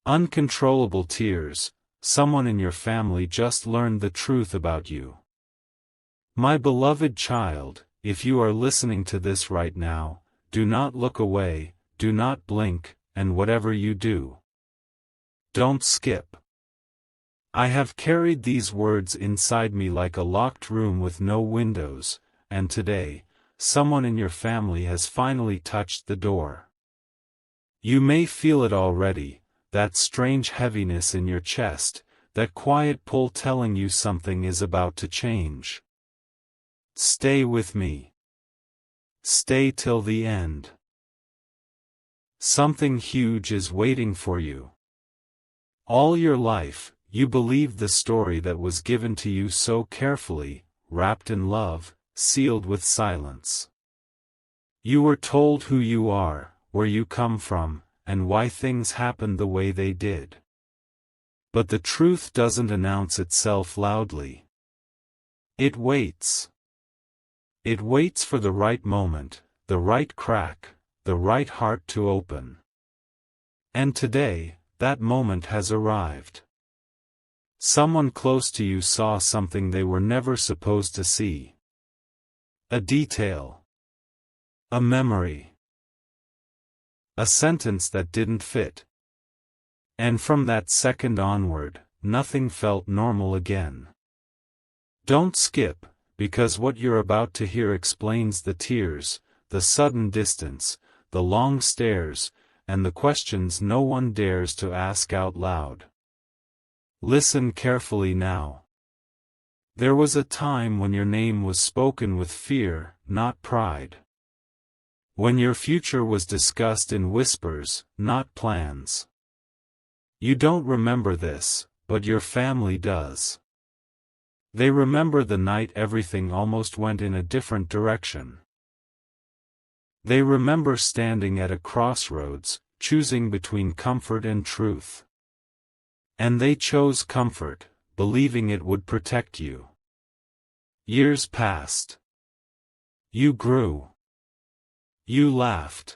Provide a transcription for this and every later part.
Uncontrollable tears. Someone in your family just learned the truth about you. My beloved child, if you are listening to this right now, do not look away, do not blink, and whatever you do, don't skip. I have carried these words inside me like a locked room with no windows, and today, someone in your family has finally touched the door. You may feel it already, that strange heaviness in your chest, that quiet pull telling you something is about to change. Stay with me. Stay till the end. Something huge is waiting for you. All your life, you believed the story that was given to you so carefully, wrapped in love, sealed with silence. You were told who you are, where you come from, and why things happened the way they did. But the truth doesn't announce itself loudly. It waits. It waits for the right moment, the right crack, the right heart to open. And today, that moment has arrived. Someone close to you saw something they were never supposed to see. A detail. A memory. A sentence that didn't fit. And from that second onward, nothing felt normal again. Don't skip, because what you're about to hear explains the tears, the sudden distance, the long stares, and the questions no one dares to ask out loud. Listen carefully now. There was a time when your name was spoken with fear, not pride. When your future was discussed in whispers, not plans. You don't remember this, but your family does. They remember the night everything almost went in a different direction. They remember standing at a crossroads, choosing between comfort and truth. And they chose comfort, believing it would protect you. Years passed. You grew. You laughed.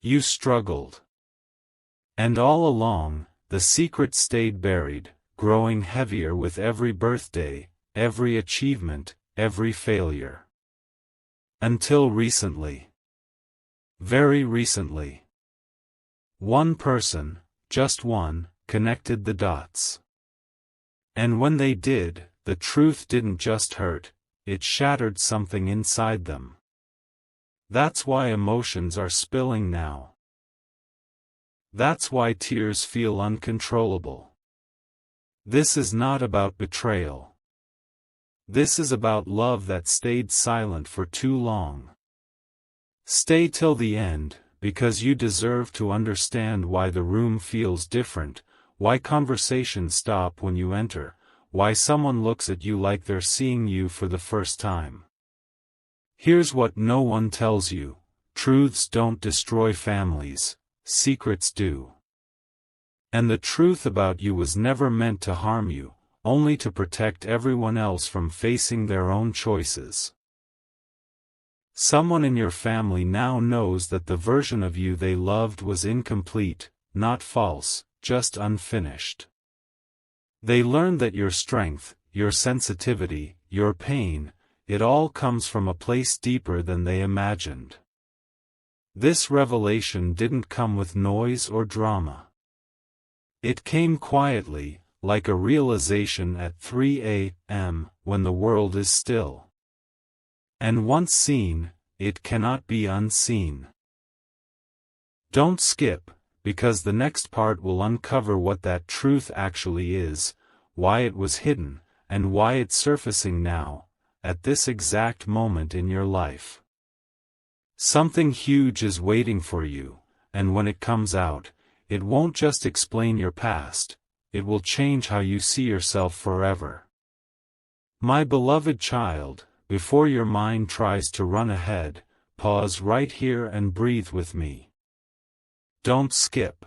You struggled. And all along, the secret stayed buried, growing heavier with every birthday, every achievement, every failure. Until recently. Very recently. One person, just one, connected the dots. And when they did, the truth didn't just hurt, it shattered something inside them. That's why emotions are spilling now. That's why tears feel uncontrollable. This is not about betrayal. This is about love that stayed silent for too long. Stay till the end, because you deserve to understand why the room feels different, why conversations stop when you enter, why someone looks at you like they're seeing you for the first time. Here's what no one tells you: truths don't destroy families, secrets do. And the truth about you was never meant to harm you, only to protect everyone else from facing their own choices. Someone in your family now knows that the version of you they loved was incomplete, not false, just unfinished. They learned that your strength, your sensitivity, your pain, it all comes from a place deeper than they imagined. This revelation didn't come with noise or drama. It came quietly, like a realization at 3 a.m. when the world is still. And once seen, it cannot be unseen. Don't skip, because the next part will uncover what that truth actually is, why it was hidden, and why it's surfacing now, at this exact moment in your life. Something huge is waiting for you, and when it comes out, it won't just explain your past, it will change how you see yourself forever. My beloved child, before your mind tries to run ahead, pause right here and breathe with me. Don't skip.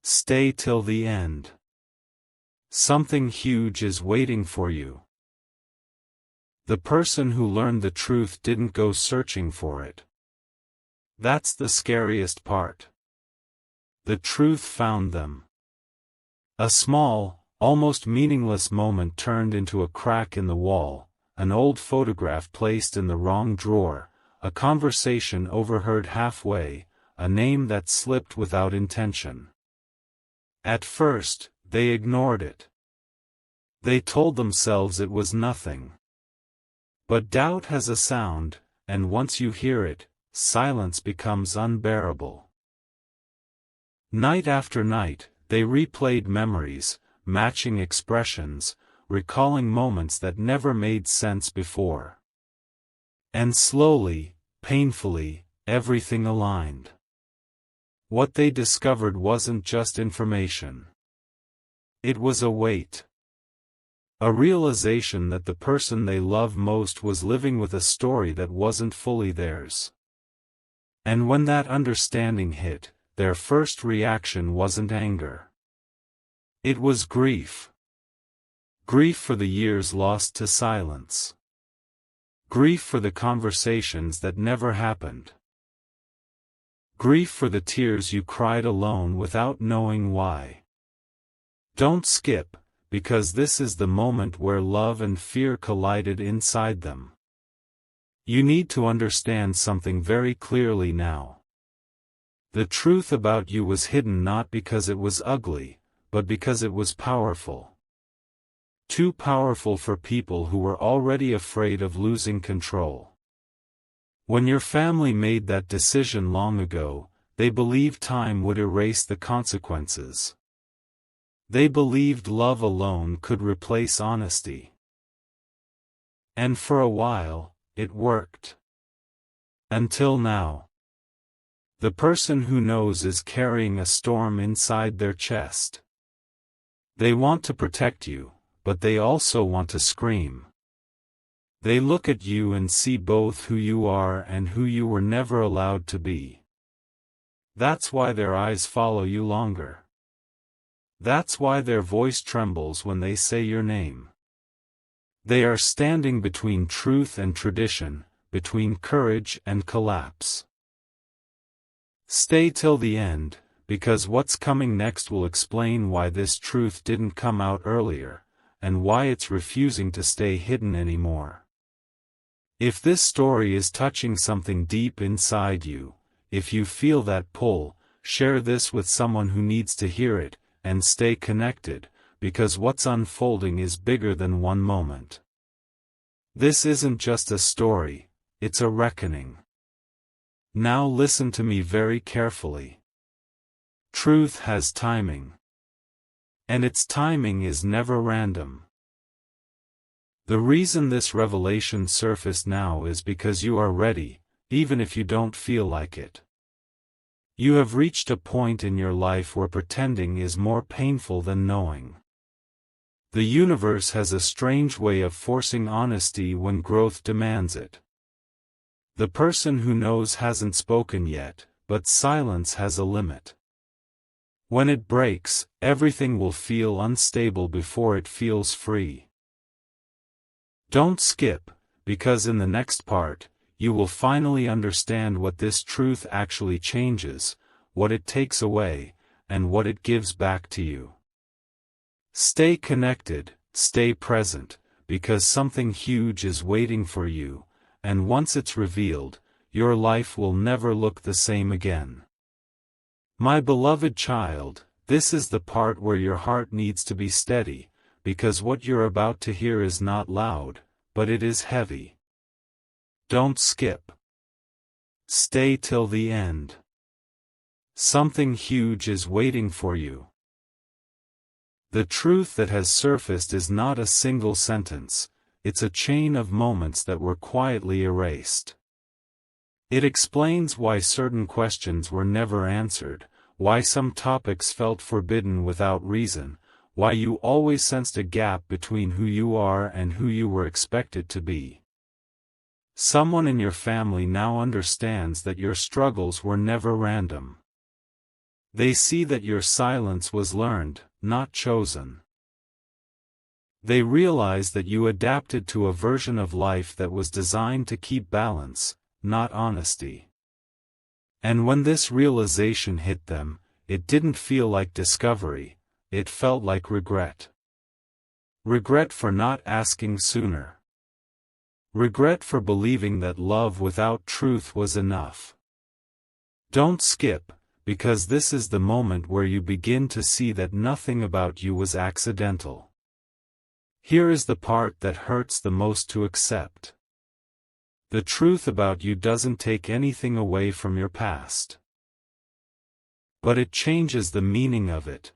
Stay till the end. Something huge is waiting for you. The person who learned the truth didn't go searching for it. That's the scariest part. the truth found them. A small, almost meaningless moment turned into a crack in the wall, an old photograph placed in the wrong drawer, a conversation overheard halfway, a name that slipped without intention. At first, they ignored it. They told themselves it was nothing. But doubt has a sound, and once you hear it, silence becomes unbearable. Night after night, they replayed memories, matching expressions, recalling moments that never made sense before. And slowly, painfully, everything aligned. What they discovered wasn't just information. It was a weight. A realization that the person they love most was living with a story that wasn't fully theirs. And when that understanding hit, their first reaction wasn't anger. It was grief. Grief for the years lost to silence. Grief for the conversations that never happened. Grief for the tears you cried alone without knowing why. Don't skip, because this is the moment where love and fear collided inside them. You need to understand something very clearly now. The truth about you was hidden not because it was ugly, but because it was powerful. Too powerful for people who were already afraid of losing control. When your family made that decision long ago, they believed time would erase the consequences. They believed love alone could replace honesty. And for a while, it worked. Until now. The person who knows is carrying a storm inside their chest. They want to protect you, but they also want to scream. They look at you and see both who you are and who you were never allowed to be. That's why their eyes follow you longer. That's why their voice trembles when they say your name. They are standing between truth and tradition, between courage and collapse. Stay till the end, because what's coming next will explain why this truth didn't come out earlier, and why it's refusing to stay hidden anymore. If this story is touching something deep inside you, if you feel that pull, share this with someone who needs to hear it, and stay connected, because what's unfolding is bigger than one moment. This isn't just a story, it's a reckoning. Now listen to me very carefully. Truth has timing. And its timing is never random. The reason this revelation surfaced now is because you are ready, even if you don't feel like it. You have reached a point in your life where pretending is more painful than knowing. The universe has a strange way of forcing honesty when growth demands it. The person who knows hasn't spoken yet, but silence has a limit. When it breaks, everything will feel unstable before it feels free. Don't skip, because in the next part, you will finally understand what this truth actually changes, what it takes away, and what it gives back to you. Stay connected, stay present, because something huge is waiting for you. And once it's revealed, your life will never look the same again. My beloved child, this is the part where your heart needs to be steady, because what you're about to hear is not loud, but it is heavy. Don't skip. Stay till the end. Something huge is waiting for you. The truth that has surfaced is not a single sentence. It's a chain of moments that were quietly erased. It explains why certain questions were never answered, why some topics felt forbidden without reason, why you always sensed a gap between who you are and who you were expected to be. Someone in your family now understands that your struggles were never random. They see that your silence was learned, not chosen. They realize that you adapted to a version of life that was designed to keep balance, not honesty. And when this realization hit them, it didn't feel like discovery, it felt like regret. Regret for not asking sooner. Regret for believing that love without truth was enough. Don't skip, because this is the moment where you begin to see that nothing about you was accidental. Here is the part that hurts the most to accept. The truth about you doesn't take anything away from your past. But it changes the meaning of it.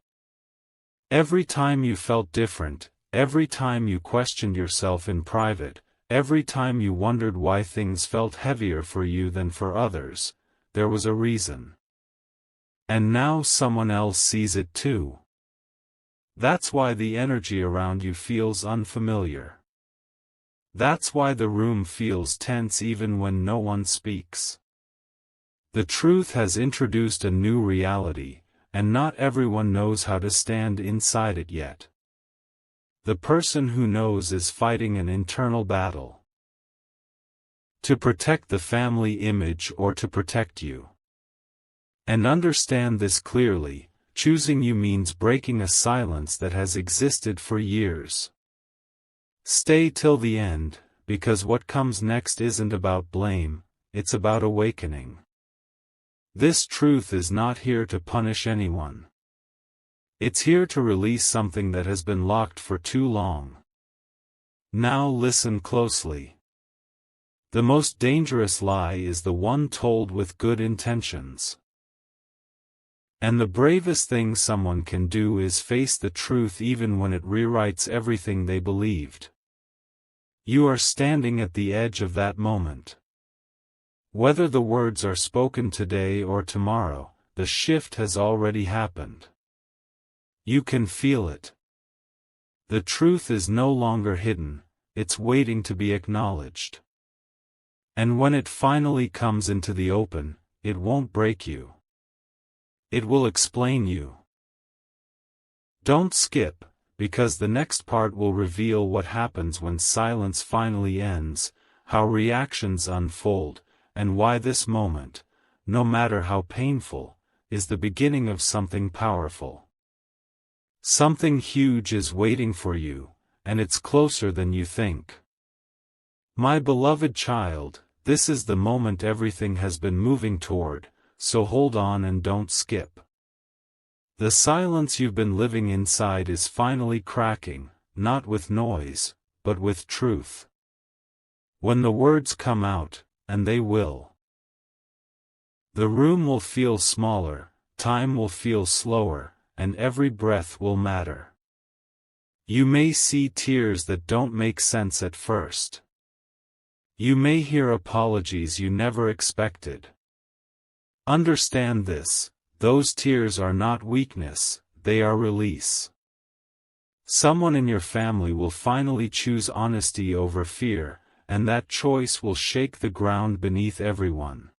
Every time you felt different, every time you questioned yourself in private, every time you wondered why things felt heavier for you than for others, there was a reason. And now someone else sees it too. That's why the energy around you feels unfamiliar. That's why the room feels tense even when no one speaks. The truth has introduced a new reality, and not everyone knows how to stand inside it yet. The person who knows is fighting an internal battle. To protect the family image or to protect you. And understand this clearly, choosing you means breaking a silence that has existed for years. Stay till the end, because what comes next isn't about blame, it's about awakening. This truth is not here to punish anyone. It's here to release something that has been locked for too long. Now listen closely. The most dangerous lie is the one told with good intentions. And the bravest thing someone can do is face the truth even when it rewrites everything they believed. You are standing at the edge of that moment. Whether the words are spoken today or tomorrow, the shift has already happened. You can feel it. The truth is no longer hidden, it's waiting to be acknowledged. And when it finally comes into the open, it won't break you. It will explain you. Don't skip, because the next part will reveal what happens when silence finally ends, how reactions unfold, and why this moment, no matter how painful, is the beginning of something powerful. Something huge is waiting for you, and it's closer than you think. My beloved child, this is the moment everything has been moving toward, so hold on and don't skip. The silence you've been living inside is finally cracking, not with noise, but with truth. When the words come out, and they will. The room will feel smaller, time will feel slower, and every breath will matter. You may see tears that don't make sense at first. You may hear apologies you never expected. Understand this, those tears are not weakness, they are release. Someone in your family will finally choose honesty over fear, and that choice will shake the ground beneath everyone.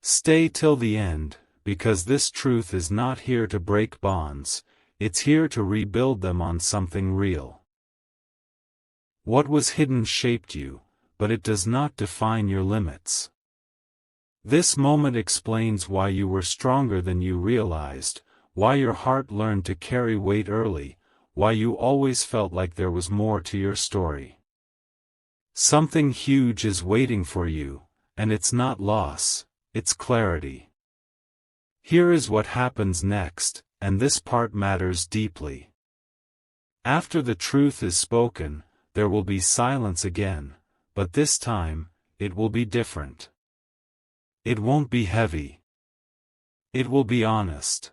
Stay till the end, because this truth is not here to break bonds, it's here to rebuild them on something real. What was hidden shaped you, but it does not define your limits. This moment explains why you were stronger than you realized, why your heart learned to carry weight early, why you always felt like there was more to your story. Something huge is waiting for you, and it's not loss, it's clarity. Here is what happens next, and this part matters deeply. After the truth is spoken, there will be silence again, but this time, it will be different. It won't be heavy. It will be honest.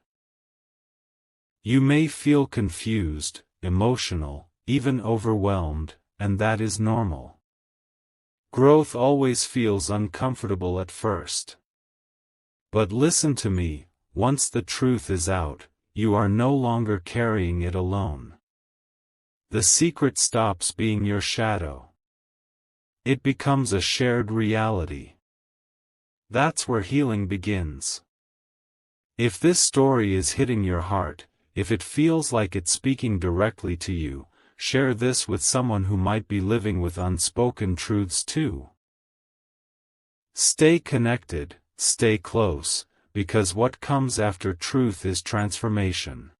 You may feel confused, emotional, even overwhelmed, and that is normal. Growth always feels uncomfortable at first. But listen to me, once the truth is out, you are no longer carrying it alone. The secret stops being your shadow. It becomes a shared reality. That's where healing begins. If this story is hitting your heart, if it feels like it's speaking directly to you, share this with someone who might be living with unspoken truths too. Stay connected, stay close, because what comes after truth is transformation.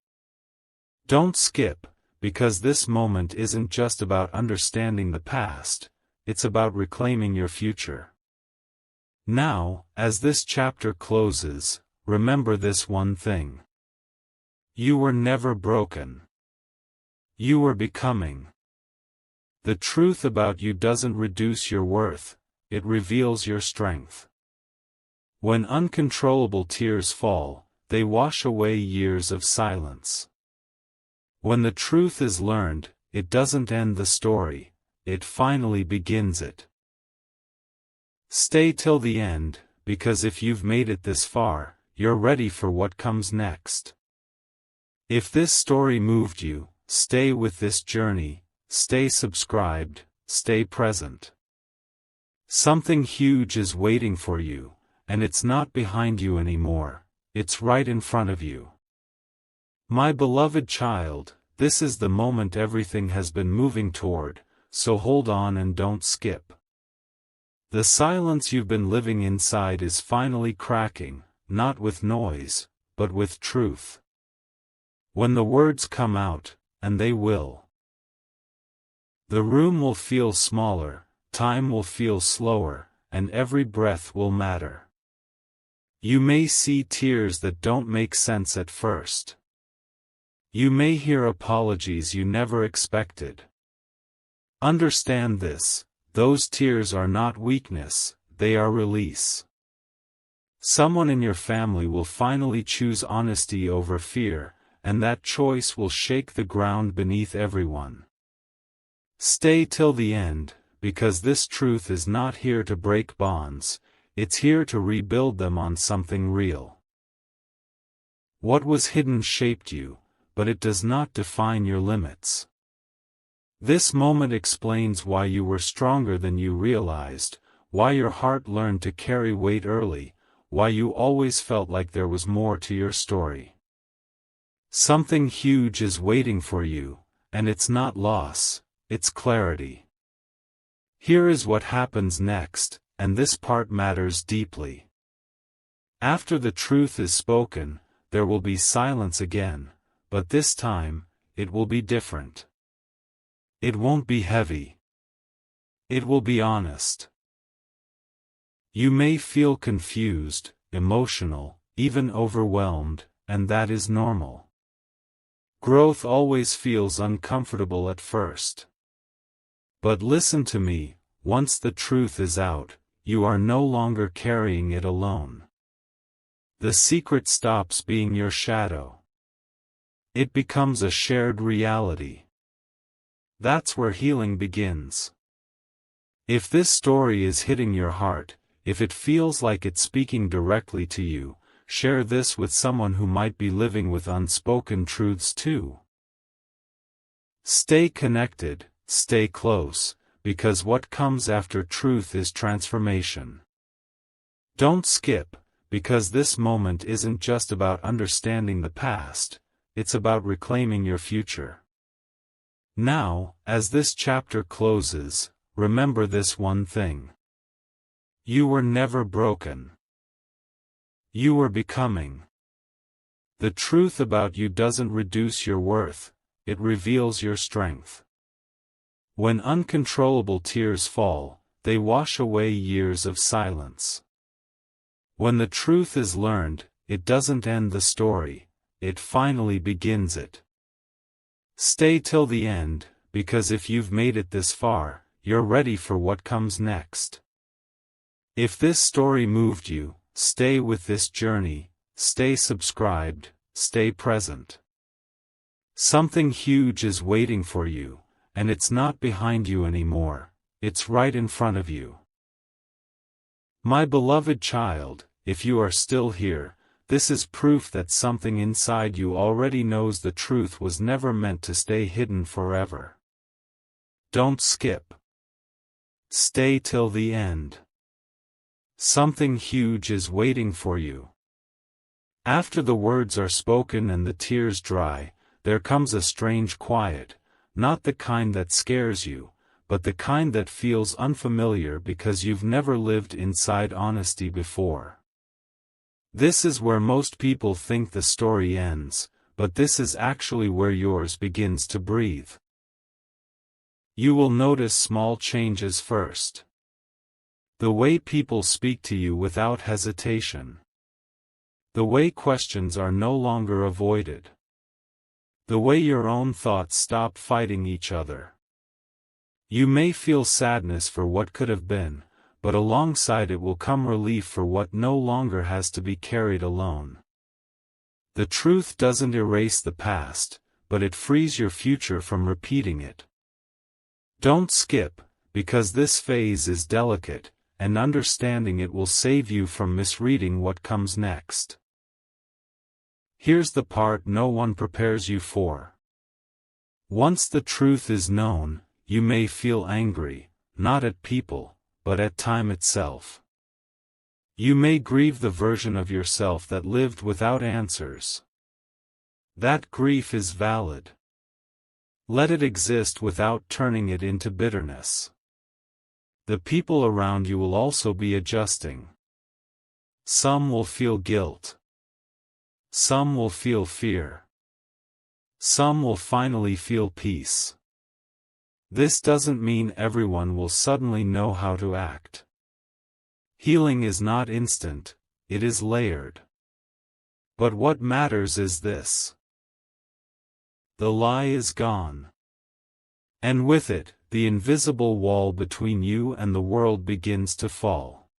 Don't skip, because this moment isn't just about understanding the past, it's about reclaiming your future. Now, as this chapter closes, remember this one thing. You were never broken. You were becoming. The truth about you doesn't reduce your worth, it reveals your strength. When uncontrollable tears fall, they wash away years of silence. When the truth is learned, it doesn't end the story, it finally begins it. Stay till the end, because if you've made it this far, you're ready for what comes next. If this story moved you, stay with this journey, stay subscribed, stay present. Something huge is waiting for you, and it's not behind you anymore, it's right in front of you. My beloved child, this is the moment everything has been moving toward, so hold on and don't skip. The silence you've been living inside is finally cracking, not with noise, but with truth. When the words come out, and they will, the room will feel smaller, time will feel slower, and every breath will matter. You may see tears that don't make sense at first. You may hear apologies you never expected. Understand this. Those tears are not weakness, they are release. Someone in your family will finally choose honesty over fear, and that choice will shake the ground beneath everyone. Stay till the end, because this truth is not here to break bonds, it's here to rebuild them on something real. What was hidden shaped you, but it does not define your limits. This moment explains why you were stronger than you realized, why your heart learned to carry weight early, why you always felt like there was more to your story. Something huge is waiting for you, and it's not loss, it's clarity. Here is what happens next, and this part matters deeply. After the truth is spoken, there will be silence again, but this time, it will be different. It won't be heavy. It will be honest. You may feel confused, emotional, even overwhelmed, and that is normal. Growth always feels uncomfortable at first. But listen to me, once the truth is out, you are no longer carrying it alone. The secret stops being your shadow. It becomes a shared reality. That's where healing begins. If this story is hitting your heart, if it feels like it's speaking directly to you, share this with someone who might be living with unspoken truths too. Stay connected, stay close, because what comes after truth is transformation. Don't skip, because this moment isn't just about understanding the past, it's about reclaiming your future. Now, as this chapter closes, remember this one thing. You were never broken. You were becoming. The truth about you doesn't reduce your worth, it reveals your strength. When uncontrollable tears fall, they wash away years of silence. When the truth is learned, it doesn't end the story, it finally begins it. Stay till the end, because if you've made it this far, you're ready for what comes next. If this story moved you, stay with this journey, stay subscribed, stay present. Something huge is waiting for you, and it's not behind you anymore, it's right in front of you. My beloved child, if you are still here, this is proof that something inside you already knows the truth was never meant to stay hidden forever. Don't skip. Stay till the end. Something huge is waiting for you. After the words are spoken and the tears dry, there comes a strange quiet, not the kind that scares you, but the kind that feels unfamiliar because you've never lived inside honesty before. This is where most people think the story ends, but this is actually where yours begins to breathe. You will notice small changes first. The way people speak to you without hesitation. The way questions are no longer avoided. The way your own thoughts stop fighting each other. You may feel sadness for what could have been, but alongside it will come relief for what no longer has to be carried alone. The truth doesn't erase the past, but it frees your future from repeating it. Don't skip, because this phase is delicate, and understanding it will save you from misreading what comes next. Here's the part no one prepares you for. Once the truth is known, you may feel angry, not at people, but at time itself. You may grieve the version of yourself that lived without answers. That grief is valid. Let it exist without turning it into bitterness. The people around you will also be adjusting. Some will feel guilt. Some will feel fear. Some will finally feel peace. This doesn't mean everyone will suddenly know how to act. Healing is not instant, it is layered. But what matters is this. The lie is gone. And with it, the invisible wall between you and the world begins to fall.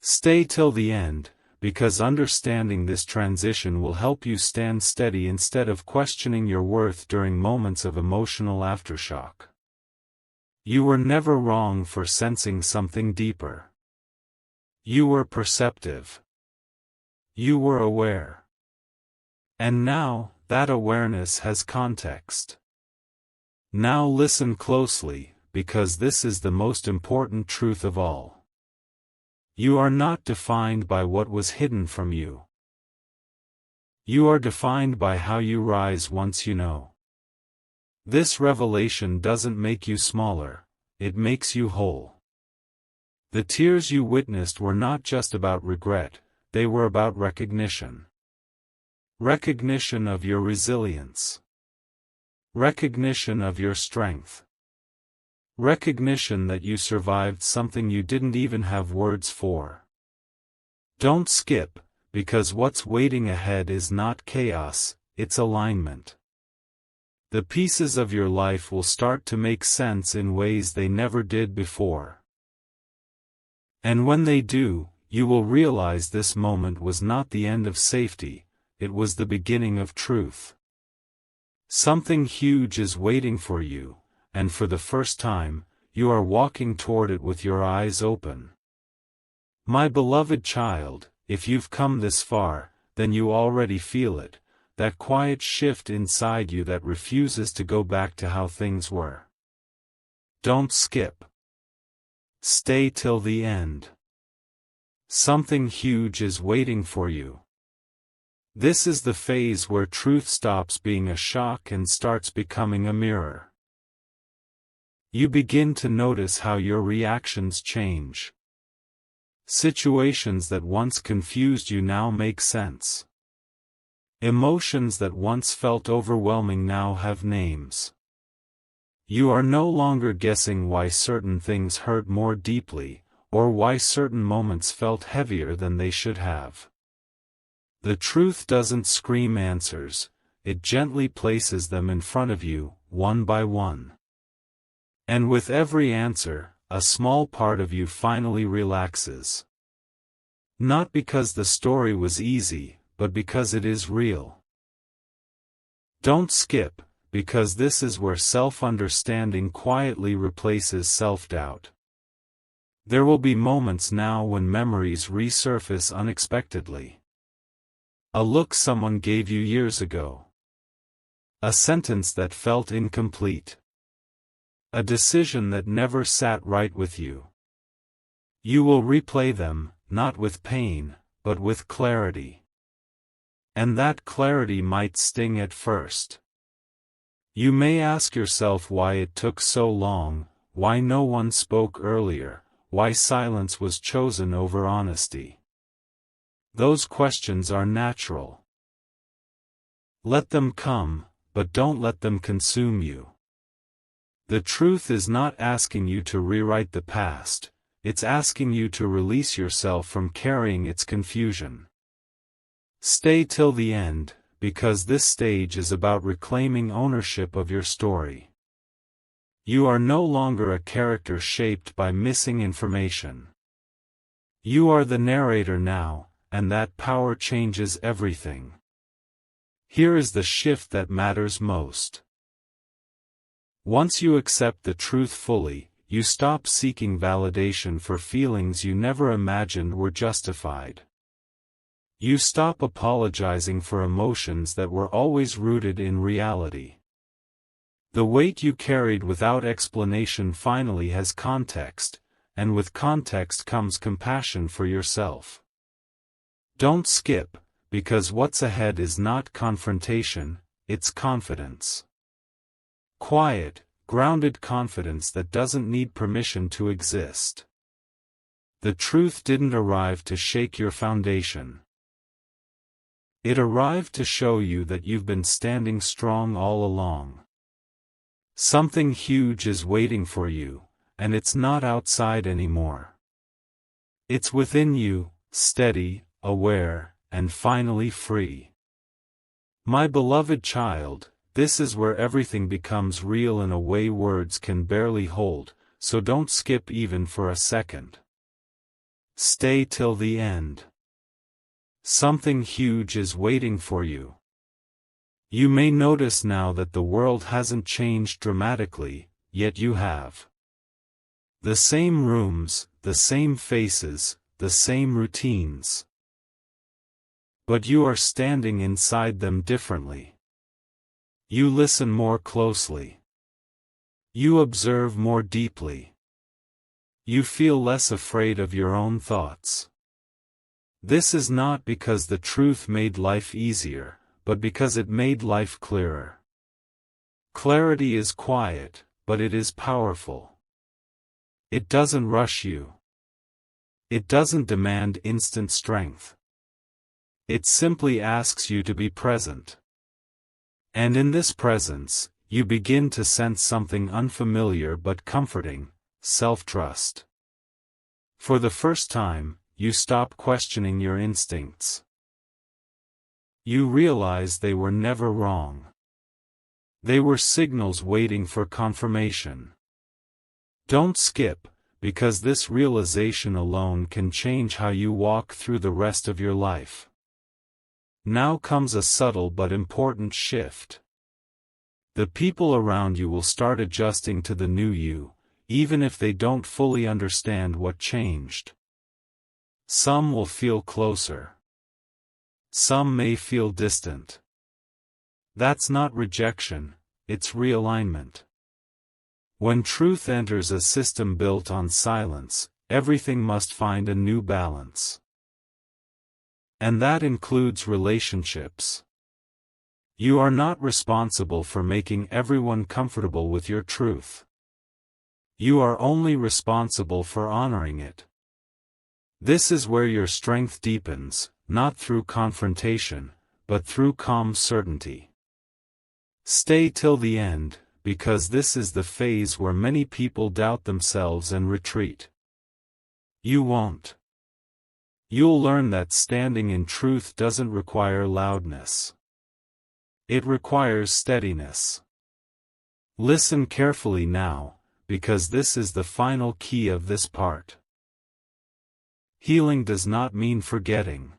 Stay till the end, because understanding this transition will help you stand steady instead of questioning your worth during moments of emotional aftershock. You were never wrong for sensing something deeper. You were perceptive. You were aware. And now, that awareness has context. Now listen closely, because this is the most important truth of all. You are not defined by what was hidden from you. You are defined by how you rise once you know. This revelation doesn't make you smaller, it makes you whole. The tears you witnessed were not just about regret, they were about recognition. Recognition of your resilience. Recognition of your strength. Recognition that you survived something you didn't even have words for. Don't skip, because what's waiting ahead is not chaos, it's alignment. The pieces of your life will start to make sense in ways they never did before. And when they do, you will realize this moment was not the end of safety, it was the beginning of truth. Something huge is waiting for you, and for the first time, you are walking toward it with your eyes open. My beloved child, if you've come this far, then you already feel it, that quiet shift inside you that refuses to go back to how things were. Don't skip. Stay till the end. Something huge is waiting for you. This is the phase where truth stops being a shock and starts becoming a mirror. You begin to notice how your reactions change. Situations that once confused you now make sense. Emotions that once felt overwhelming now have names. You are no longer guessing why certain things hurt more deeply, or why certain moments felt heavier than they should have. The truth doesn't scream answers, it gently places them in front of you, one by one. And with every answer, a small part of you finally relaxes. Not because the story was easy, but because it is real. Don't skip, because this is where self-understanding quietly replaces self-doubt. There will be moments now when memories resurface unexpectedly. A look someone gave you years ago. A sentence that felt incomplete. A decision that never sat right with you. You will replay them, not with pain, but with clarity. And that clarity might sting at first. You may ask yourself why it took so long, why no one spoke earlier, why silence was chosen over honesty. Those questions are natural. Let them come, but don't let them consume you. The truth is not asking you to rewrite the past, it's asking you to release yourself from carrying its confusion. Stay till the end, because this stage is about reclaiming ownership of your story. You are no longer a character shaped by missing information. You are the narrator now, and that power changes everything. Here is the shift that matters most. Once you accept the truth fully, you stop seeking validation for feelings you never imagined were justified. You stop apologizing for emotions that were always rooted in reality. The weight you carried without explanation finally has context, and with context comes compassion for yourself. Don't skip, because what's ahead is not confrontation, it's confidence. Quiet, grounded confidence that doesn't need permission to exist. The truth didn't arrive to shake your foundation. It arrived to show you that you've been standing strong all along. Something huge is waiting for you, and it's not outside anymore. It's within you, steady, aware, and finally free. My beloved child, this is where everything becomes real in a way words can barely hold, so don't skip even for a second. Stay till the end. Something huge is waiting for you. You may notice now that the world hasn't changed dramatically, yet you have. The same rooms, the same faces, the same routines. But you are standing inside them differently. You listen more closely. You observe more deeply. You feel less afraid of your own thoughts. This is not because the truth made life easier, but because it made life clearer. Clarity is quiet, but it is powerful. It doesn't rush you. It doesn't demand instant strength. It simply asks you to be present. And in this presence, you begin to sense something unfamiliar but comforting, self-trust. For the first time, you stop questioning your instincts. You realize they were never wrong. They were signals waiting for confirmation. Don't skip, because this realization alone can change how you walk through the rest of your life. Now comes a subtle but important shift. The people around you will start adjusting to the new you, even if they don't fully understand what changed. Some will feel closer. Some may feel distant. That's not rejection, it's realignment. When truth enters a system built on silence, everything must find a new balance. And that includes relationships. You are not responsible for making everyone comfortable with your truth. You are only responsible for honoring it. This is where your strength deepens, not through confrontation, but through calm certainty. Stay till the end, because this is the phase where many people doubt themselves and retreat. You won't. You'll learn that standing in truth doesn't require loudness. It requires steadiness. Listen carefully now, because this is the final key of this part. Healing does not mean forgetting.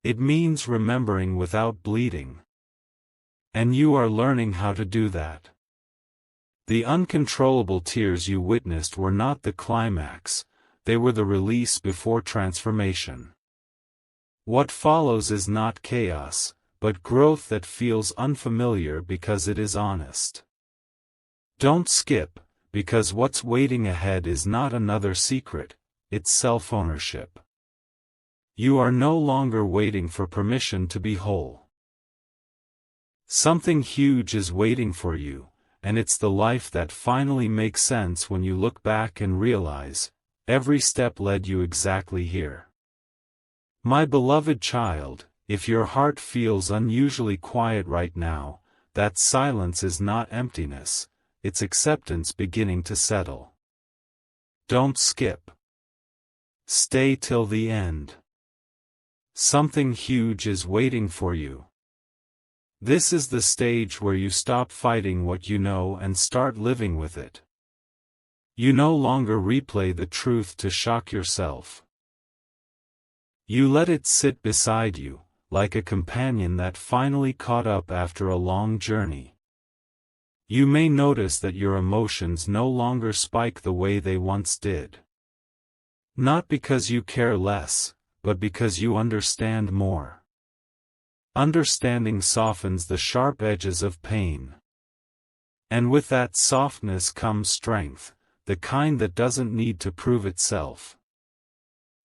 It means remembering without bleeding. And you are learning how to do that. The uncontrollable tears you witnessed were not the climax, they were the release before transformation. What follows is not chaos, but growth that feels unfamiliar because it is honest. Don't skip, because what's waiting ahead is not another secret, it's self-ownership. You are no longer waiting for permission to be whole. Something huge is waiting for you, and it's the life that finally makes sense when you look back and realize, every step led you exactly here. My beloved child, if your heart feels unusually quiet right now, that silence is not emptiness, it's acceptance beginning to settle. Don't skip. Stay till the end. Something huge is waiting for you. This is the stage where you stop fighting what you know and start living with it. You no longer replay the truth to shock yourself. You let it sit beside you, like a companion that finally caught up after a long journey. You may notice that your emotions no longer spike the way they once did. Not because you care less, but because you understand more. Understanding softens the sharp edges of pain. And with that softness comes strength, the kind that doesn't need to prove itself.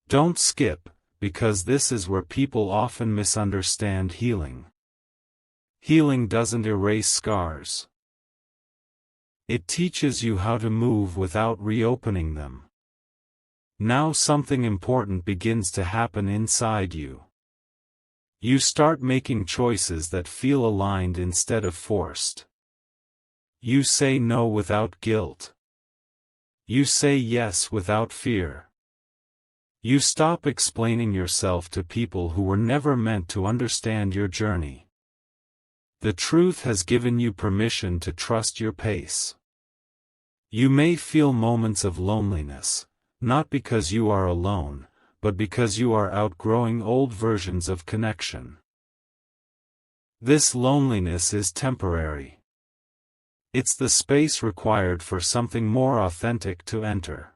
Don't skip, because this is where people often misunderstand healing. Healing doesn't erase scars. It teaches you how to move without reopening them. Now something important begins to happen inside you. You start making choices that feel aligned instead of forced. You say no without guilt. You say yes without fear. You stop explaining yourself to people who were never meant to understand your journey. The truth has given you permission to trust your pace. You may feel moments of loneliness, not because you are alone, but because you are outgrowing old versions of connection. This loneliness is temporary. It's the space required for something more authentic to enter.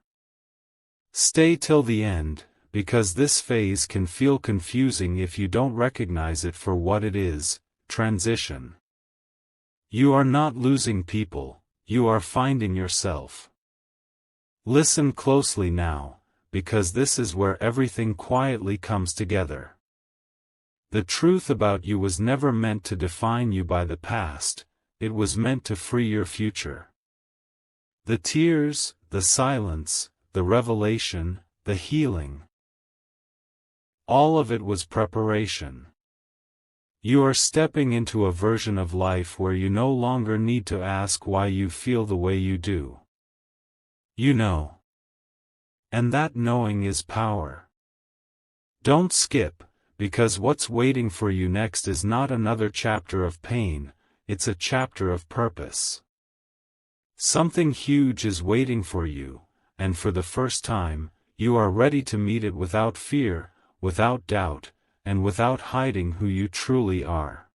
Stay till the end, because this phase can feel confusing if you don't recognize it for what it is: transition. You are not losing people, you are finding yourself. Listen closely now, because this is where everything quietly comes together. The truth about you was never meant to define you by the past, it was meant to free your future. The tears, the silence, the revelation, the healing. All of it was preparation. You are stepping into a version of life where you no longer need to ask why you feel the way you do. You know. And that knowing is power. Don't skip, because what's waiting for you next is not another chapter of pain, it's a chapter of purpose. Something huge is waiting for you, and for the first time, you are ready to meet it without fear, without doubt, and without hiding who you truly are.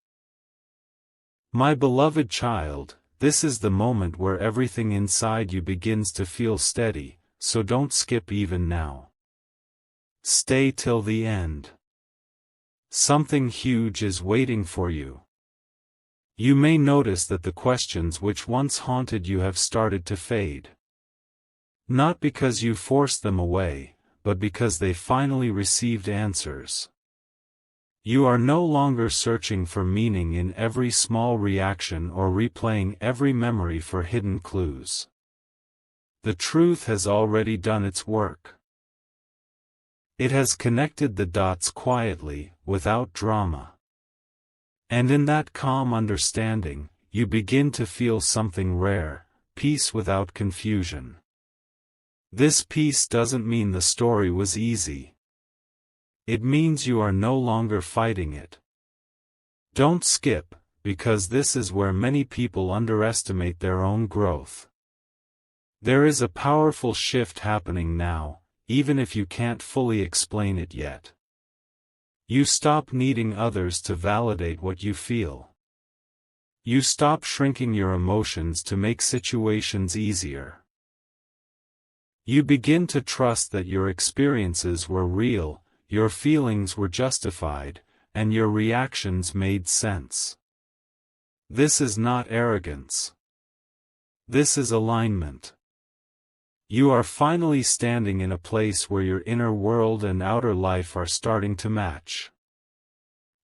My beloved child, this is the moment where everything inside you begins to feel steady, so don't skip even now. Stay till the end. Something huge is waiting for you. You may notice that the questions which once haunted you have started to fade. Not because you forced them away, but because they finally received answers. You are no longer searching for meaning in every small reaction or replaying every memory for hidden clues. The truth has already done its work. It has connected the dots quietly, without drama. And in that calm understanding, you begin to feel something rare: peace without confusion. This peace doesn't mean the story was easy. It means you are no longer fighting it. Don't skip, because this is where many people underestimate their own growth. There is a powerful shift happening now, even if you can't fully explain it yet. You stop needing others to validate what you feel. You stop shrinking your emotions to make situations easier. You begin to trust that your experiences were real, your feelings were justified, and your reactions made sense. This is not arrogance. This is alignment. You are finally standing in a place where your inner world and outer life are starting to match.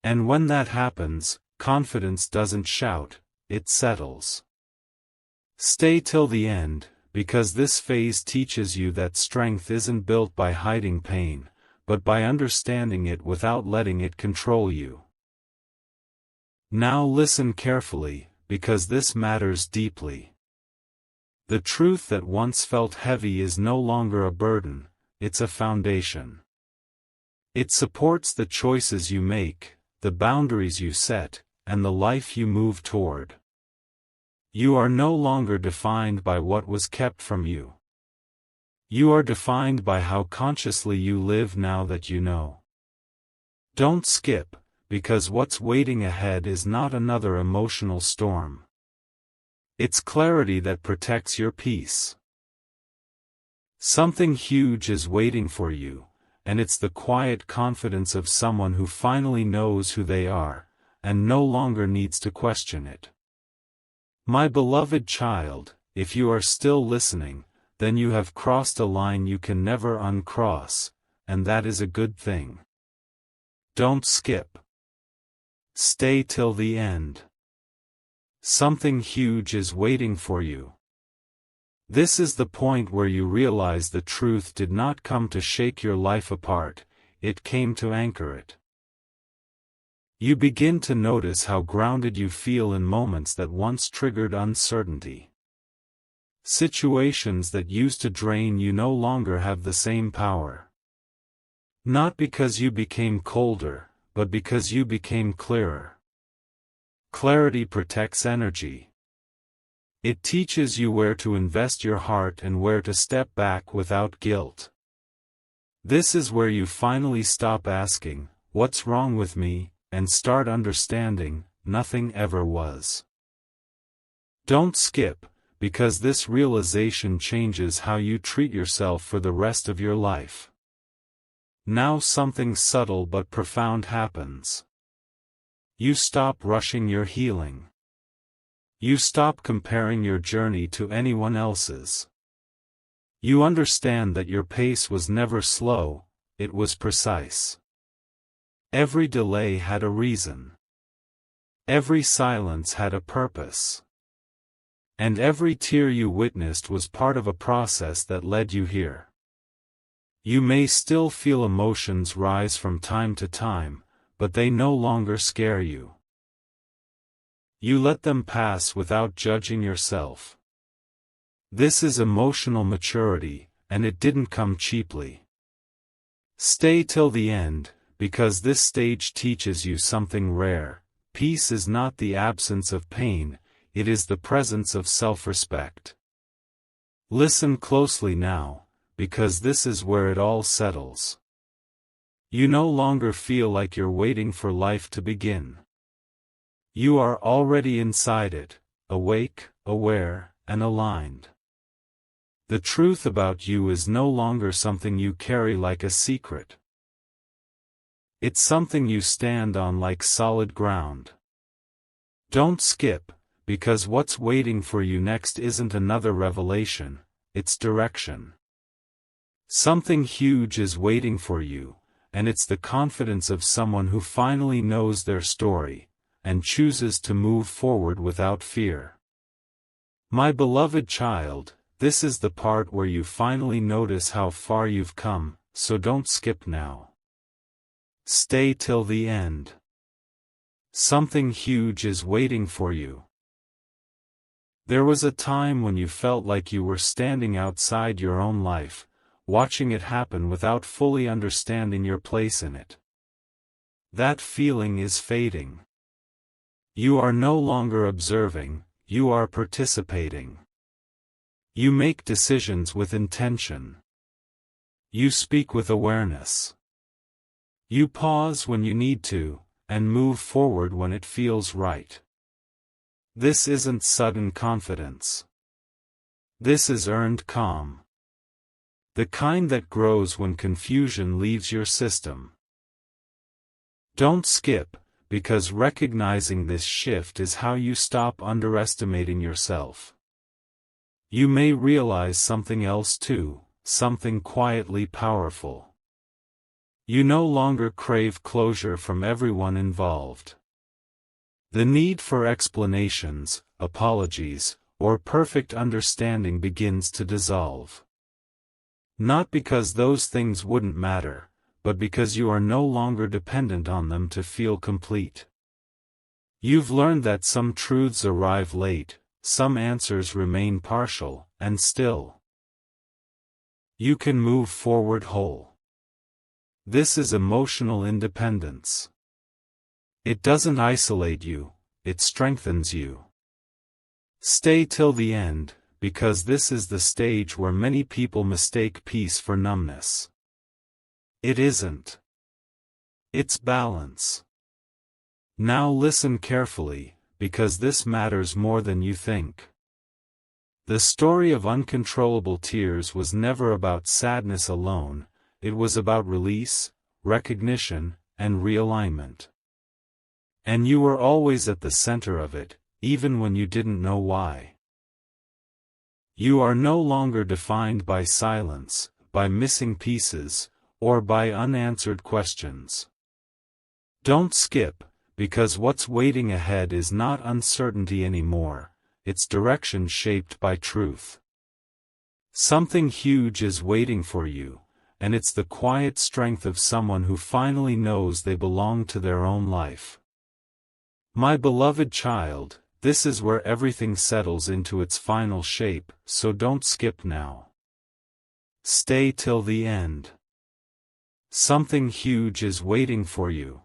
And when that happens, confidence doesn't shout, it settles. Stay till the end, because this phase teaches you that strength isn't built by hiding pain, but by understanding it without letting it control you. Now listen carefully, because this matters deeply. The truth that once felt heavy is no longer a burden, it's a foundation. It supports the choices you make, the boundaries you set, and the life you move toward. You are no longer defined by what was kept from you. You are defined by how consciously you live now that you know. Don't skip, because what's waiting ahead is not another emotional storm. It's clarity that protects your peace. Something huge is waiting for you, and it's the quiet confidence of someone who finally knows who they are, and no longer needs to question it. My beloved child, if you are still listening, then you have crossed a line you can never uncross, and that is a good thing. Don't skip. Stay till the end. Something huge is waiting for you. This is the point where you realize the truth did not come to shake your life apart, it came to anchor it. You begin to notice how grounded you feel in moments that once triggered uncertainty. Situations that used to drain you no longer have the same power. Not because you became colder, but because you became clearer. Clarity protects energy. It teaches you where to invest your heart and where to step back without guilt. This is where you finally stop asking, "What's wrong with me?" and start understanding, nothing ever was. Don't skip, because this realization changes how you treat yourself for the rest of your life. Now something subtle but profound happens. You stop rushing your healing. You stop comparing your journey to anyone else's. You understand that your pace was never slow, it was precise. Every delay had a reason. Every silence had a purpose. And every tear you witnessed was part of a process that led you here. You may still feel emotions rise from time to time, but they no longer scare you. You let them pass without judging yourself. This is emotional maturity, and it didn't come cheaply. Stay till the end, because this stage teaches you something rare. Peace is not the absence of pain, it is the presence of self-respect. Listen closely now, because this is where it all settles. You no longer feel like you're waiting for life to begin. You are already inside it, awake, aware, and aligned. The truth about you is no longer something you carry like a secret. It's something you stand on like solid ground. Don't skip, because what's waiting for you next isn't another revelation, it's direction. Something huge is waiting for you, and it's the confidence of someone who finally knows their story, and chooses to move forward without fear. My beloved child, this is the part where you finally notice how far you've come, so don't skip now. Stay till the end. Something huge is waiting for you. There was a time when you felt like you were standing outside your own life, watching it happen without fully understanding your place in it. That feeling is fading. You are no longer observing, you are participating. You make decisions with intention. You speak with awareness. You pause when you need to, and move forward when it feels right. This isn't sudden confidence. This is earned calm. The kind that grows when confusion leaves your system. Don't skip, because recognizing this shift is how you stop underestimating yourself. You may realize something else too, something quietly powerful. You no longer crave closure from everyone involved. The need for explanations, apologies, or perfect understanding begins to dissolve. Not because those things wouldn't matter, but because you are no longer dependent on them to feel complete. You've learned that some truths arrive late, some answers remain partial, and still, you can move forward whole. This is emotional independence. It doesn't isolate you, it strengthens you. Stay till the end, because this is the stage where many people mistake peace for numbness. It isn't. It's balance. Now listen carefully, because this matters more than you think. The story of uncontrollable tears was never about sadness alone, it was about release, recognition, and realignment. And you were always at the center of it, even when you didn't know why. You are no longer defined by silence, by missing pieces, or by unanswered questions. Don't skip, because what's waiting ahead is not uncertainty anymore, it's direction shaped by truth. Something huge is waiting for you, and it's the quiet strength of someone who finally knows they belong to their own life. My beloved child, this is where everything settles into its final shape, so don't skip now. Stay till the end. Something huge is waiting for you.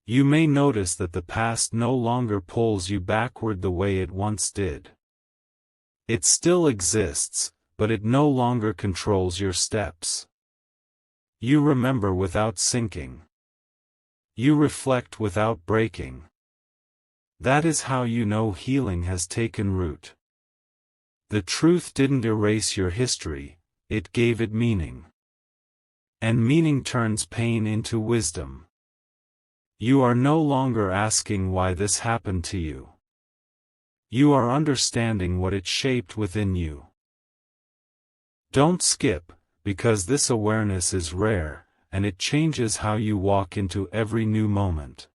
You may notice that the past no longer pulls you backward the way it once did. It still exists, but it no longer controls your steps. You remember without sinking. You reflect without breaking. That is how you know healing has taken root. The truth didn't erase your history, it gave it meaning. And meaning turns pain into wisdom. You are no longer asking why this happened to you. You are understanding what it shaped within you. Don't skip, because this awareness is rare, and it changes how you walk into every new moment.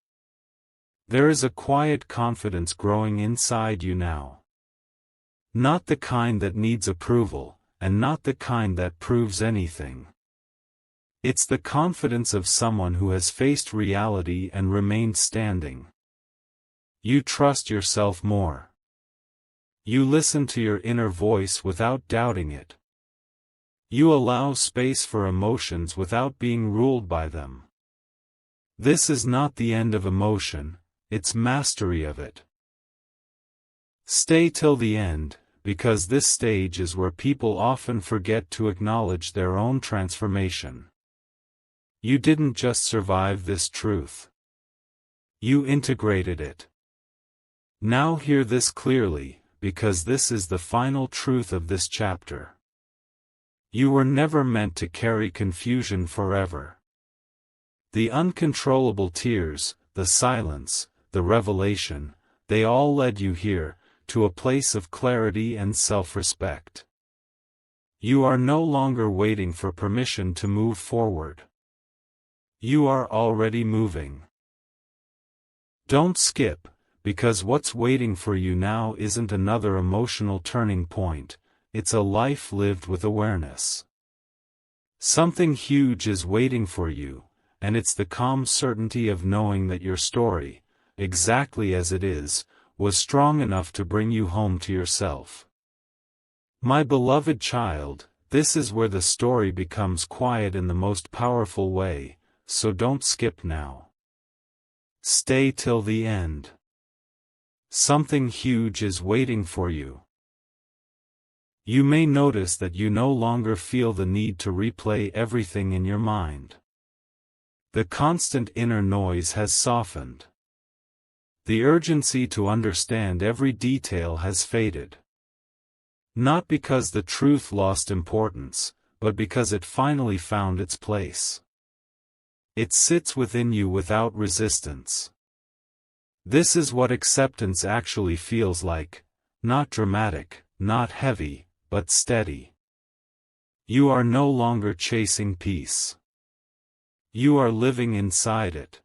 There is a quiet confidence growing inside you now. Not the kind that needs approval, and not the kind that proves anything. It's the confidence of someone who has faced reality and remained standing. You trust yourself more. You listen to your inner voice without doubting it. You allow space for emotions without being ruled by them. This is not the end of emotion, it's mastery of it. Stay till the end, because this stage is where people often forget to acknowledge their own transformation. You didn't just survive this truth. You integrated it. Now hear this clearly, because this is the final truth of this chapter. You were never meant to carry confusion forever. The uncontrollable tears, the silence, the revelation, they all led you here, to a place of clarity and self-respect. You are no longer waiting for permission to move forward. You are already moving. Don't skip, because what's waiting for you now isn't another emotional turning point, it's a life lived with awareness. Something huge is waiting for you, and it's the calm certainty of knowing that your story, exactly as it is, was strong enough to bring you home to yourself. My beloved child, this is where the story becomes quiet in the most powerful way, so don't skip now. Stay till the end. Something huge is waiting for you. You may notice that you no longer feel the need to replay everything in your mind. The constant inner noise has softened. The urgency to understand every detail has faded. Not because the truth lost importance, but because it finally found its place. It sits within you without resistance. This is what acceptance actually feels like, not dramatic, not heavy, but steady. You are no longer chasing peace. You are living inside it.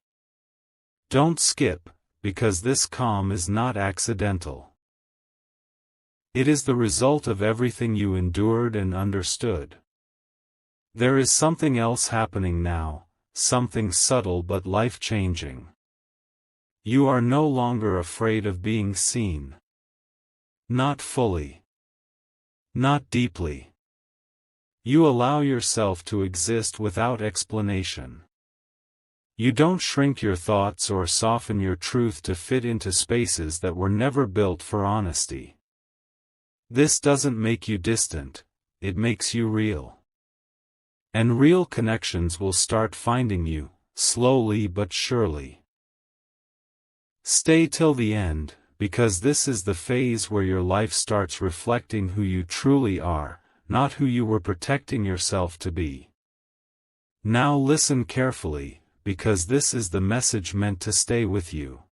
Don't skip, because this calm is not accidental. It is the result of everything you endured and understood. There is something else happening now, something subtle but life-changing. You are no longer afraid of being seen. Not fully. Not deeply. You allow yourself to exist without explanation. You don't shrink your thoughts or soften your truth to fit into spaces that were never built for honesty. This doesn't make you distant, it makes you real. And real connections will start finding you, slowly but surely. Stay till the end, because this is the phase where your life starts reflecting who you truly are, not who you were protecting yourself to be. Now listen carefully, because this is the message meant to stay with you.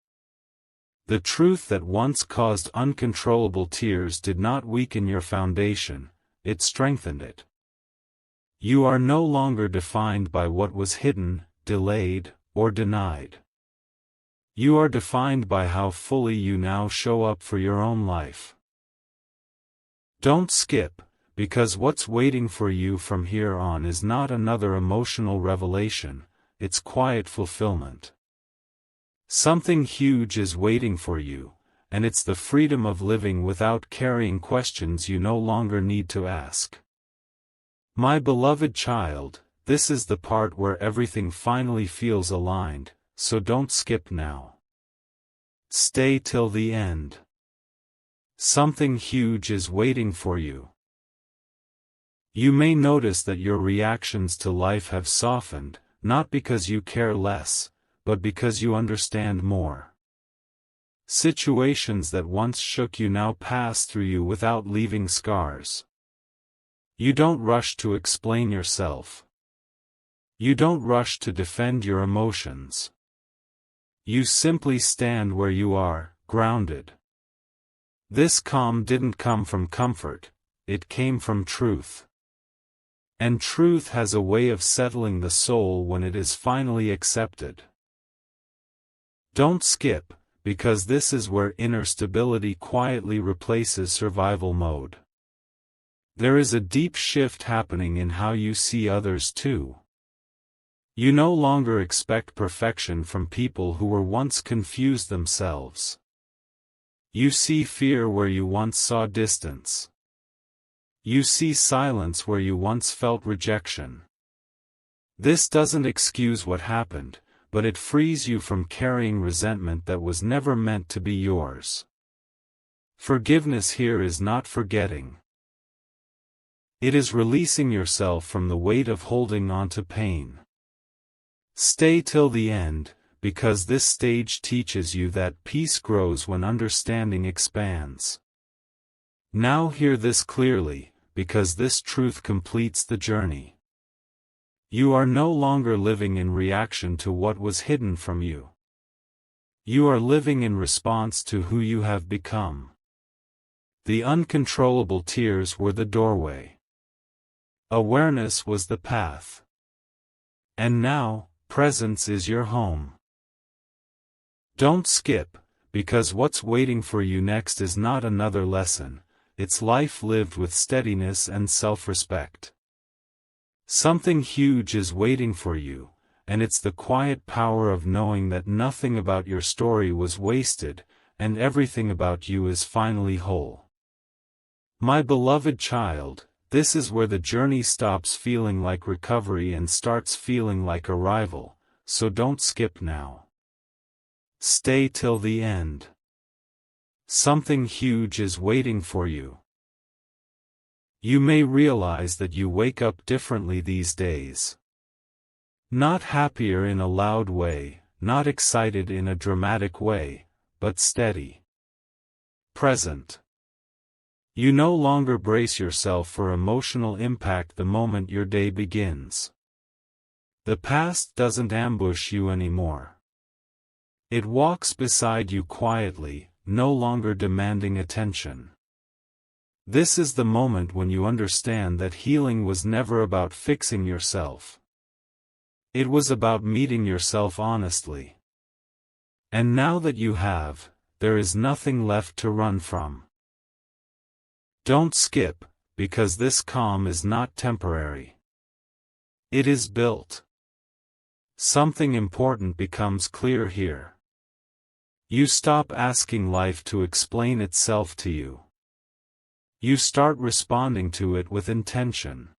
The truth that once caused uncontrollable tears did not weaken your foundation, it strengthened it. You are no longer defined by what was hidden, delayed, or denied. You are defined by how fully you now show up for your own life. Don't skip, because what's waiting for you from here on is not another emotional revelation, it's quiet fulfillment. Something huge is waiting for you, and it's the freedom of living without carrying questions you no longer need to ask. My beloved child, this is the part where everything finally feels aligned, so don't skip now. Stay till the end. Something huge is waiting for you. You may notice that your reactions to life have softened, not because you care less, but because you understand more. Situations that once shook you now pass through you without leaving scars. You don't rush to explain yourself. You don't rush to defend your emotions. You simply stand where you are, grounded. This calm didn't come from comfort, it came from truth. And truth has a way of settling the soul when it is finally accepted. Don't skip, because this is where inner stability quietly replaces survival mode. There is a deep shift happening in how you see others too. You no longer expect perfection from people who were once confused themselves. You see fear where you once saw distance. You see silence where you once felt rejection. This doesn't excuse what happened, but it frees you from carrying resentment that was never meant to be yours. Forgiveness here is not forgetting. It is releasing yourself from the weight of holding on to pain. Stay till the end, because this stage teaches you that peace grows when understanding expands. Now hear this clearly, because this truth completes the journey. You are no longer living in reaction to what was hidden from you. You are living in response to who you have become. The uncontrollable tears were the doorway. Awareness was the path. And now, presence is your home. Don't skip, because what's waiting for you next is not another lesson, it's life lived with steadiness and self-respect. Something huge is waiting for you, and it's the quiet power of knowing that nothing about your story was wasted, and everything about you is finally whole. My beloved child, this is where the journey stops feeling like recovery and starts feeling like arrival, so don't skip now. Stay till the end. Something huge is waiting for you. You may realize that you wake up differently these days. Not happier in a loud way, not excited in a dramatic way, but steady. Present. You no longer brace yourself for emotional impact the moment your day begins. The past doesn't ambush you anymore. It walks beside you quietly, no longer demanding attention. This is the moment when you understand that healing was never about fixing yourself. It was about meeting yourself honestly. And now that you have, there is nothing left to run from. Don't skip, because this calm is not temporary. It is built. Something important becomes clear here. You stop asking life to explain itself to you. You start responding to it with intention.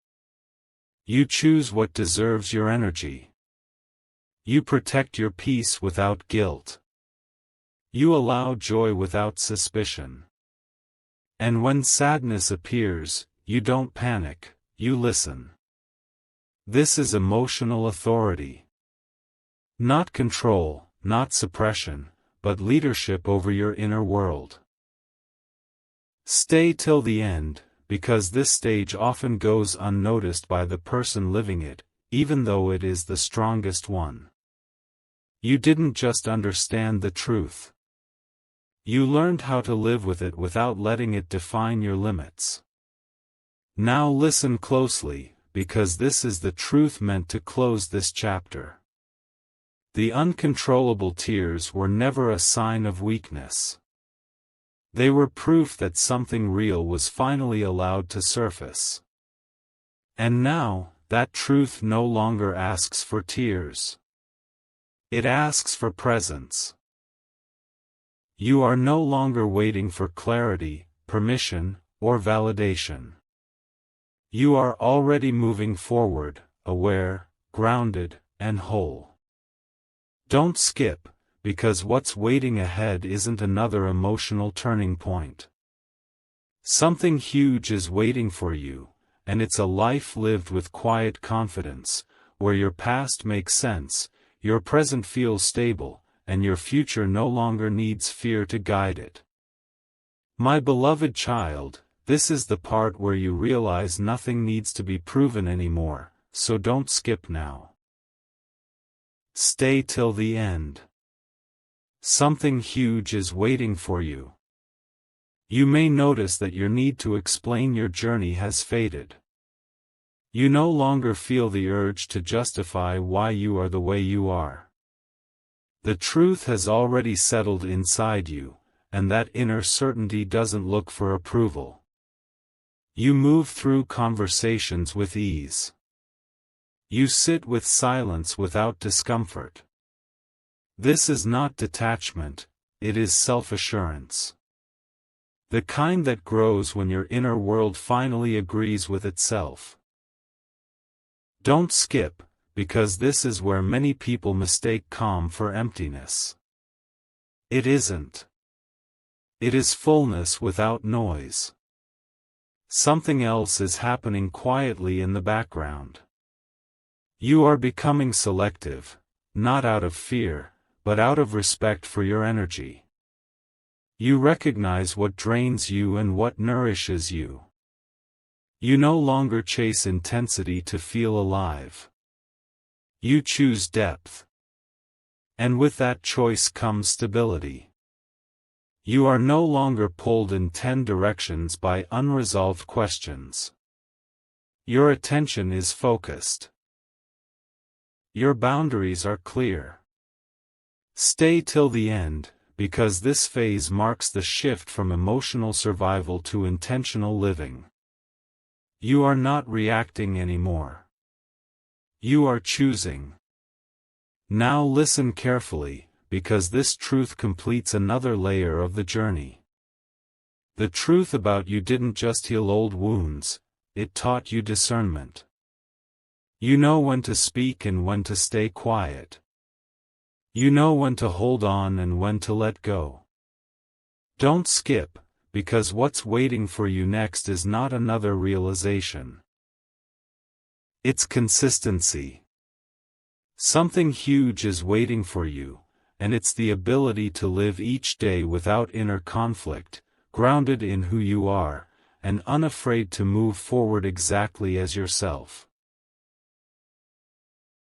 You choose what deserves your energy. You protect your peace without guilt. You allow joy without suspicion. And when sadness appears, you don't panic, you listen. This is emotional authority. Not control, not suppression, but leadership over your inner world. Stay till the end, because this stage often goes unnoticed by the person living it, even though it is the strongest one. You didn't just understand the truth. You learned how to live with it without letting it define your limits. Now listen closely, because this is the truth meant to close this chapter. The uncontrollable tears were never a sign of weakness. They were proof that something real was finally allowed to surface. And now, that truth no longer asks for tears. It asks for presence. You are no longer waiting for clarity, permission, or validation. You are already moving forward, aware, grounded, and whole. Don't skip, because what's waiting ahead isn't another emotional turning point. Something huge is waiting for you, and it's a life lived with quiet confidence, where your past makes sense, your present feels stable, and your future no longer needs fear to guide it. My beloved child, this is the part where you realize nothing needs to be proven anymore, so don't skip now. Stay till the end. Something huge is waiting for you. You may notice that your need to explain your journey has faded. You no longer feel the urge to justify why you are the way you are. The truth has already settled inside you, and that inner certainty doesn't look for approval. You move through conversations with ease. You sit with silence without discomfort. This is not detachment, it is self-assurance. The kind that grows when your inner world finally agrees with itself. Don't skip, because this is where many people mistake calm for emptiness. It isn't. It is fullness without noise. Something else is happening quietly in the background. You are becoming selective, not out of fear, but out of respect for your energy. You recognize what drains you and what nourishes you. You no longer chase intensity to feel alive. You choose depth. And with that choice comes stability. You are no longer pulled in 10 directions by unresolved questions. Your attention is focused. Your boundaries are clear. Stay till the end, because this phase marks the shift from emotional survival to intentional living. You are not reacting anymore. You are choosing. Now listen carefully, because this truth completes another layer of the journey. The truth about you didn't just heal old wounds, it taught you discernment. You know when to speak and when to stay quiet. You know when to hold on and when to let go. Don't skip, because what's waiting for you next is not another realization. It's consistency. Something huge is waiting for you, and it's the ability to live each day without inner conflict, grounded in who you are, and unafraid to move forward exactly as yourself.